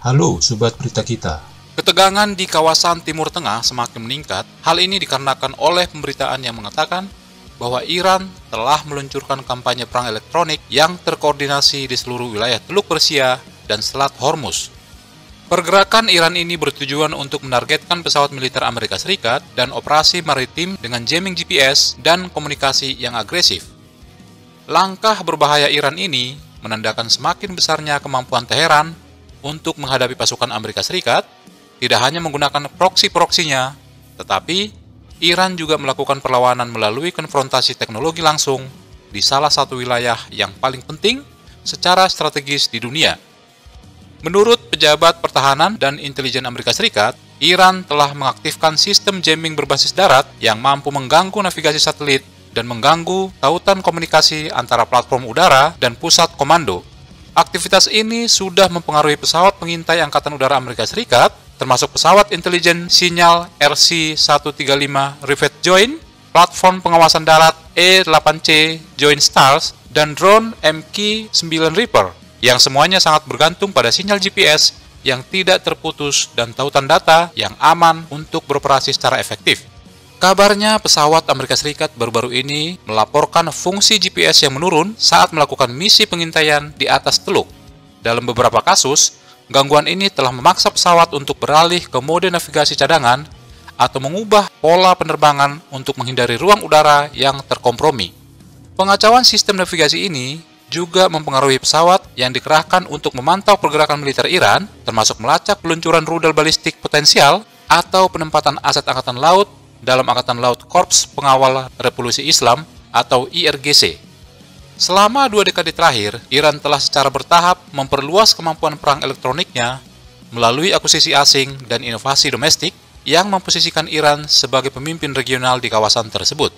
Halo Sobat Berita Kita. Ketegangan di kawasan Timur Tengah semakin meningkat. Hal ini dikarenakan oleh pemberitaan yang mengatakan bahwa Iran telah meluncurkan kampanye perang elektronik yang terkoordinasi di seluruh wilayah Teluk Persia dan Selat Hormuz. Pergerakan Iran ini bertujuan untuk menargetkan pesawat militer Amerika Serikat dan operasi maritim dengan jamming GPS dan komunikasi yang agresif. Langkah berbahaya Iran ini menandakan semakin besarnya kemampuan Teheran untuk menghadapi pasukan Amerika Serikat, tidak hanya menggunakan proksi-proksinya, tetapi Iran juga melakukan perlawanan melalui konfrontasi teknologi langsung di salah satu wilayah yang paling penting secara strategis di dunia. Menurut pejabat pertahanan dan intelijen Amerika Serikat, Iran telah mengaktifkan sistem jamming berbasis darat yang mampu mengganggu navigasi satelit dan mengganggu tautan komunikasi antara platform udara dan pusat komando. Aktivitas ini sudah mempengaruhi pesawat pengintai Angkatan Udara Amerika Serikat, termasuk pesawat intelijen sinyal RC-135 Rivet Joint, platform pengawasan darat E-8C Joint Stars, dan drone MQ-9 Reaper, yang semuanya sangat bergantung pada sinyal GPS yang tidak terputus dan tautan data yang aman untuk beroperasi secara efektif. Kabarnya pesawat Amerika Serikat baru-baru ini melaporkan fungsi GPS yang menurun saat melakukan misi pengintaian di atas teluk. Dalam beberapa kasus, gangguan ini telah memaksa pesawat untuk beralih ke mode navigasi cadangan atau mengubah pola penerbangan untuk menghindari ruang udara yang terkompromi. Pengacauan sistem navigasi ini juga mempengaruhi pesawat yang dikerahkan untuk memantau pergerakan militer Iran, termasuk melacak peluncuran rudal balistik potensial atau penempatan aset Angkatan Laut dalam Angkatan Laut Korps Pengawal Revolusi Islam atau IRGC. Selama 2 dekade terakhir, Iran telah secara bertahap memperluas kemampuan perang elektroniknya melalui akuisisi asing dan inovasi domestik yang memposisikan Iran sebagai pemimpin regional di kawasan tersebut.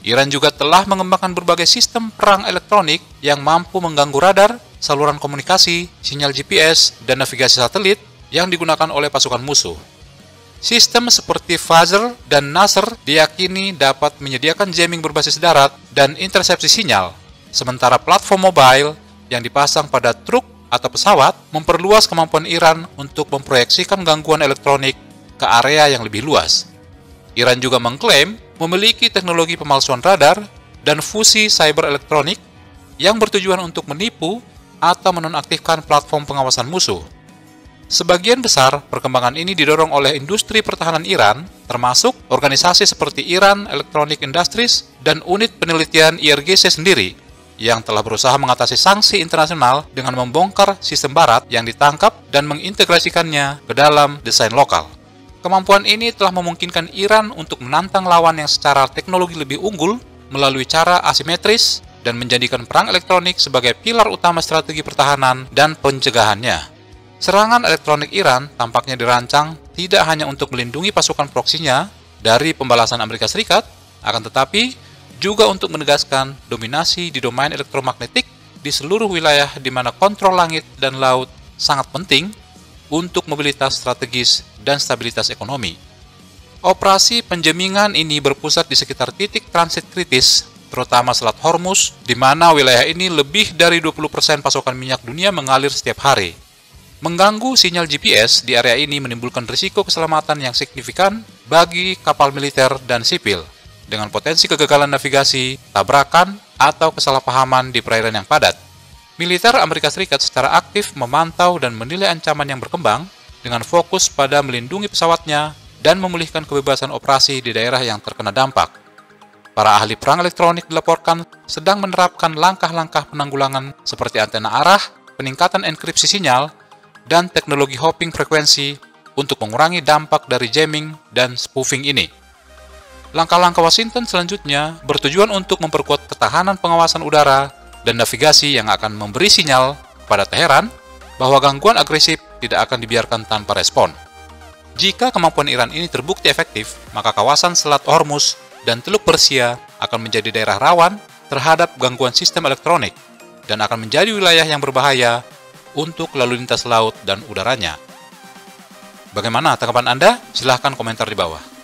Iran juga telah mengembangkan berbagai sistem perang elektronik yang mampu mengganggu radar, saluran komunikasi, sinyal GPS, dan navigasi satelit yang digunakan oleh pasukan musuh. Sistem seperti Phaser dan Nasr diyakini dapat menyediakan jamming berbasis darat dan intersepsi sinyal, sementara platform mobile yang dipasang pada truk atau pesawat memperluas kemampuan Iran untuk memproyeksikan gangguan elektronik ke area yang lebih luas. Iran juga mengklaim memiliki teknologi pemalsuan radar dan fusi cyber elektronik yang bertujuan untuk menipu atau menonaktifkan platform pengawasan musuh. Sebagian besar perkembangan ini didorong oleh industri pertahanan Iran, termasuk organisasi seperti Iran Electronic Industries dan unit penelitian IRGC sendiri, yang telah berusaha mengatasi sanksi internasional dengan membongkar sistem barat yang ditangkap dan mengintegrasikannya ke dalam desain lokal. Kemampuan ini telah memungkinkan Iran untuk menantang lawan yang secara teknologi lebih unggul melalui cara asimetris dan menjadikan perang elektronik sebagai pilar utama strategi pertahanan dan pencegahannya. Serangan elektronik Iran tampaknya dirancang tidak hanya untuk melindungi pasukan proksinya dari pembalasan Amerika Serikat, akan tetapi juga untuk menegaskan dominasi di domain elektromagnetik di seluruh wilayah di mana kontrol langit dan laut sangat penting untuk mobilitas strategis dan stabilitas ekonomi. Operasi penjamingan ini berpusat di sekitar titik transit kritis, terutama Selat Hormuz, di mana wilayah ini lebih dari 20% pasokan minyak dunia mengalir setiap hari. Mengganggu sinyal GPS di area ini menimbulkan risiko keselamatan yang signifikan bagi kapal militer dan sipil, dengan potensi kegagalan navigasi, tabrakan, atau kesalahpahaman di perairan yang padat. Militer Amerika Serikat secara aktif memantau dan menilai ancaman yang berkembang dengan fokus pada melindungi pesawatnya dan memulihkan kebebasan operasi di daerah yang terkena dampak. Para ahli perang elektronik dilaporkan sedang menerapkan langkah-langkah penanggulangan seperti antena arah, peningkatan enkripsi sinyal, dan teknologi hopping frekuensi untuk mengurangi dampak dari jamming dan spoofing ini. Langkah-langkah Washington selanjutnya bertujuan untuk memperkuat ketahanan pengawasan udara dan navigasi yang akan memberi sinyal kepada Teheran bahwa gangguan agresif tidak akan dibiarkan tanpa respon. Jika kemampuan Iran ini terbukti efektif, maka kawasan Selat Hormuz dan Teluk Persia akan menjadi daerah rawan terhadap gangguan sistem elektronik dan akan menjadi wilayah yang berbahaya untuk lalu lintas laut dan udaranya. Bagaimana tanggapan Anda? Silahkan komentar di bawah.